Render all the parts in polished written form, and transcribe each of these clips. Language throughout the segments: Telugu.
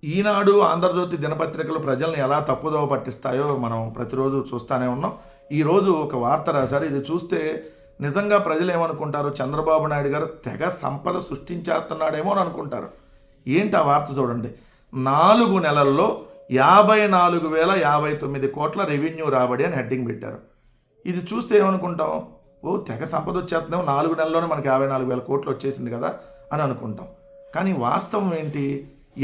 ఈనాడు, ఆంధ్రజ్యోతి దినపత్రికలు ప్రజల్ని ఎలా తప్పుదోవ పట్టిస్తాయో మనం ప్రతిరోజు చూస్తూనే ఉన్నాం. ఈరోజు ఒక వార్త రాశారు. ఇది చూస్తే నిజంగా ప్రజలు ఏమనుకుంటారు, చంద్రబాబు నాయుడు గారు తెగ సంపద సృష్టించేస్తున్నాడేమో అని అనుకుంటారు. ఏంటి ఆ వార్త చూడండి. 4 నెలల్లో 54,059 కోట్ల రెవెన్యూ రాబడి అని హెడ్డింగ్ పెట్టారు. ఇది చూస్తే ఏమనుకుంటాం, ఓ తెగ సంపద వచ్చేస్తున్నాం, 4 నెలల్లోనే మనకి 54,000 కోట్లు వచ్చేసింది కదా అని అనుకుంటాం. కానీ వాస్తవం ఏంటి,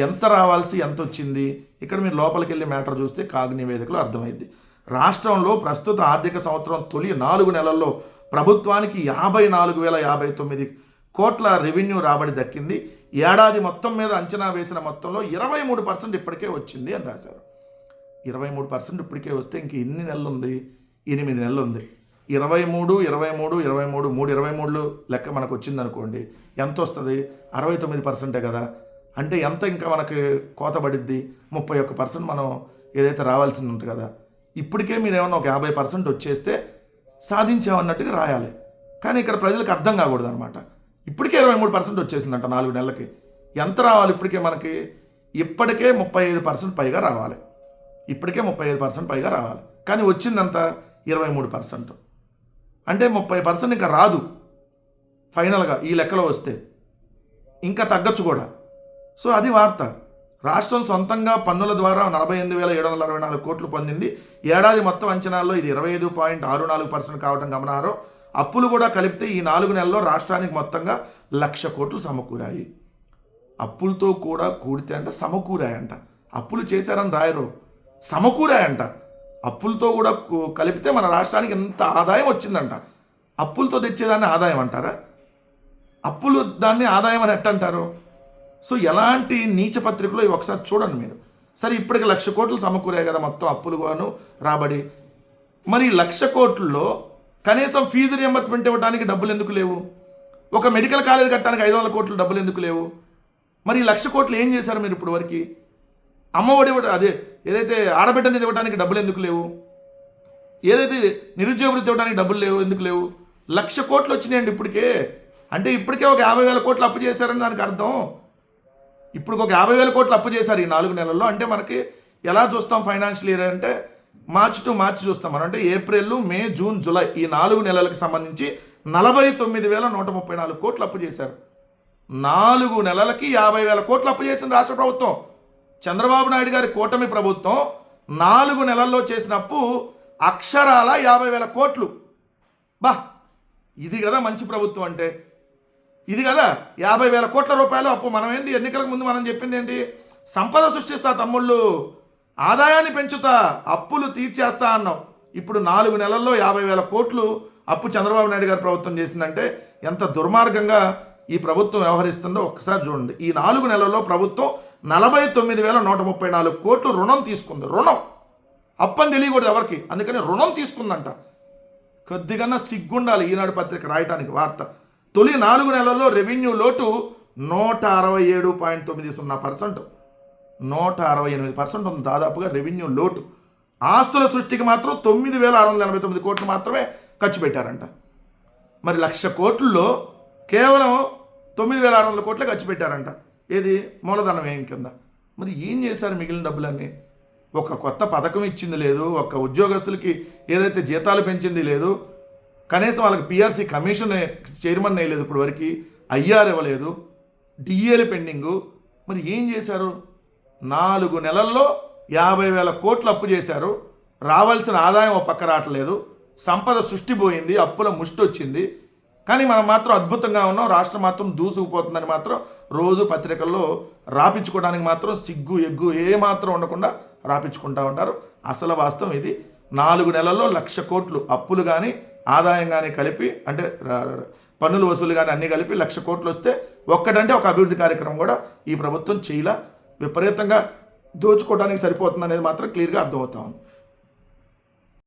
ఎంత రావాల్సి ఎంత వచ్చింది, ఇక్కడ మీరు లోపలికి వెళ్ళి మ్యాటర్ చూస్తే కాగ్ నివేదికలో అర్థమైంది. రాష్ట్రంలో ప్రస్తుత ఆర్థిక సంవత్సరం తొలి 4 నెలల్లో ప్రభుత్వానికి 54,059 కోట్ల రెవెన్యూ రాబడి దక్కింది. ఏడాది మొత్తం మీద అంచనా వేసిన మొత్తంలో 23% ఇప్పటికే వచ్చింది అని రాశారు. 23% ఇప్పటికే వస్తే ఇంక ఎన్ని నెలలు ఉంది, 8 నెలలు ఉంది. 23, 23, 23, 23 లెక్క మనకు వచ్చింది అనుకోండి, ఎంత వస్తుంది, 69% కదా. అంటే ఎంత ఇంకా మనకి కోత పడిద్ది, 31% మనం ఏదైతే రావాల్సింది ఉంటుంది కదా. ఇప్పటికే మీరు ఏమన్నా ఒక 50% వచ్చేస్తే సాధించామన్నట్టుగా రాయాలి. కానీ ఇక్కడ ప్రజలకు అర్థం కాకూడదు అనమాట. ఇప్పటికే 23% వచ్చేసిందంట 4 నెలలకి. ఎంత రావాలి ఇప్పటికే మనకి, ఇప్పటికే 35% పైగా రావాలి. ఇప్పటికే 35% పైగా రావాలి. కానీ వచ్చిందంత 23%. అంటే 30% ఇంకా రాదు ఫైనల్గా ఈ లెక్కలో వస్తే, ఇంకా తగ్గచ్చు కూడా. సో అది వార్త. రాష్ట్రం సొంతంగా పన్నుల ద్వారా 48,724 కోట్లు పొందింది. ఏడాది మొత్తం అంచనాల్లో ఇది 25.64% కావడం గమనార్హం. అప్పులు కూడా కలిపితే ఈ 4 నెలల్లో రాష్ట్రానికి మొత్తంగా 1,00,000 కోట్లు సమకూరాయి. అప్పులతో కూడా కూడితే అంట సమకూరాయంట. అప్పులు చేశారని రాయరు, సమకూరాయంట. అప్పులతో కూడా కలిపితే మన రాష్ట్రానికి ఎంత ఆదాయం వచ్చిందంట. అప్పులతో తెచ్చేదాన్ని ఆదాయం అంటారా? అప్పులు దాన్ని ఆదాయం అని ఎట్టంటారు? సో ఎలాంటి నీచ పత్రికలో ఇవి ఒకసారి చూడండి మీరు. సరే, ఇప్పటికి 1,00,000 కోట్లు సమకూరాయి కదా మొత్తం అప్పులుగాను రాబడి. మరి 1,00,000 కోట్లలో కనీసం ఫీజు రియంబర్స్మెంట్ ఇవ్వడానికి డబ్బులు ఎందుకు లేవు? ఒక మెడికల్ కాలేజ్ కట్టడానికి 500 కోట్లు డబ్బులు ఎందుకు లేవు? మరి 1,00,000 కోట్లు ఏం చేశారు మీరు ఇప్పుడు వరకు? అమ్మఒడి అదే ఏదైతే ఆడబిడ్డని ఇవ్వడానికి డబ్బులు ఎందుకు లేవు? ఏదైతే నిరుద్యోగ వృత్తి ఇవ్వడానికి డబ్బులు లేవు ఎందుకు లేవు? 1,00,000 కోట్లు వచ్చినాయండి ఇప్పటికే. అంటే ఇప్పటికే ఒక 50,000 కోట్లు అప్పు చేశారని దానికి అర్థం. ఇప్పుడు ఒక 50,000 కోట్లు అప్పు చేశారు ఈ 4 నెలల్లో. అంటే మనకి ఎలా చూస్తాం ఫైనాన్షియల్ ఇయర్ అంటే మార్చ్ టు మార్చ్ చూస్తాం మనం. అంటే ఏప్రిల్, మే, జూన్, జూలై ఈ 4 నెలలకు సంబంధించి 49,134 కోట్లు అప్పు చేశారు. 4 నెలలకి 50,000 కోట్లు అప్పు చేసింది రాష్ట్ర ప్రభుత్వం. చంద్రబాబు నాయుడు గారి కూటమి ప్రభుత్వం 4 నెలల్లో చేసిన అప్పు అక్షరాల 50,000 కోట్లు. ఇది కదా మంచి ప్రభుత్వం అంటే, ఇది కదా 50,000 కోట్ల రూపాయలు అప్పు. మనం ఏంటి ఎన్నికలకు ముందు మనం చెప్పింది ఏంటి, సంపద సృష్టిస్తా తమ్ముళ్ళు, ఆదాయాన్ని పెంచుతా, అప్పులు తీర్చేస్తా అన్నాం. ఇప్పుడు 4 నెలల్లో 50,000 కోట్లు అప్పు చంద్రబాబు నాయుడు గారి ప్రభుత్వం చేసిందంటే ఎంత దుర్మార్గంగా ఈ ప్రభుత్వం వ్యవహరిస్తుందో ఒక్కసారి చూడండి. ఈ 4 నెలల్లో ప్రభుత్వం 49,134 కోట్లు రుణం తీసుకుంది. రుణం, అప్పని తెలియకూడదు ఎవరికి, అందుకని రుణం తీసుకుందంట. కొద్దిగా సిగ్గుండాలి ఈనాడు పత్రిక రాయటానికి వార్త. తొలి 4 నెలల్లో రెవెన్యూ లోటు 167.90%, 168% ఉంది దాదాపుగా రెవెన్యూ లోటు. ఆస్తుల సృష్టికి మాత్రం 9,689 కోట్లు మాత్రమే ఖర్చు పెట్టారంట. మరి 1,00,000 కోట్లలో కేవలం 9,600 కోట్లే ఖర్చు పెట్టారంట. ఏది మూలధనం ఏం కింద. మరి ఏం చేశారు మిగిలిన డబ్బులన్నీ? ఒక కొత్త పథకం ఇచ్చింది లేదు, ఒక ఉద్యోగస్తులకి ఏదైతే జీతాలు పెంచింది లేదు, కనీసం వాళ్ళకి పిఆర్సీ కమిషన్ చైర్మన్ వేయలేదు ఇప్పుడు వరకు, ఐఆర్ ఇవ్వలేదు, డిఏలు పెండింగు. మరి ఏం చేశారు? 4 నెలల్లో 50,000 కోట్లు అప్పు చేశారు. రావాల్సిన ఆదాయం ఒక పక్క రావట్లేదు, సంపద సృష్టి పోయింది, అప్పుల ముష్టి వచ్చింది. కానీ మనం మాత్రం అద్భుతంగా ఉన్నాం, రాష్ట్రం మాత్రం దూసుకుపోతుందని మాత్రం రోజు పత్రికల్లో రాపించుకోవడానికి మాత్రం సిగ్గు ఎగ్గు ఏమాత్రం ఉండకుండా రాపించుకుంటూ ఉంటారు. అసలు వాస్తవం ఇది. 4 నెలల్లో 1,00,000 కోట్లు అప్పులు కానీ ఆదాయం కానీ కలిపి, అంటే పన్నుల వసూలు కానీ అన్నీ కలిపి 1,00,000 కోట్లు వస్తే ఒక్కటంటే ఒక అభివృద్ధి కార్యక్రమం కూడా ఈ ప్రభుత్వం చేయలా. విపరీతంగా దోచుకోవడానికి సరిపోతుంది అనేది మాత్రం క్లియర్గా అర్థమవుతా ఉంది.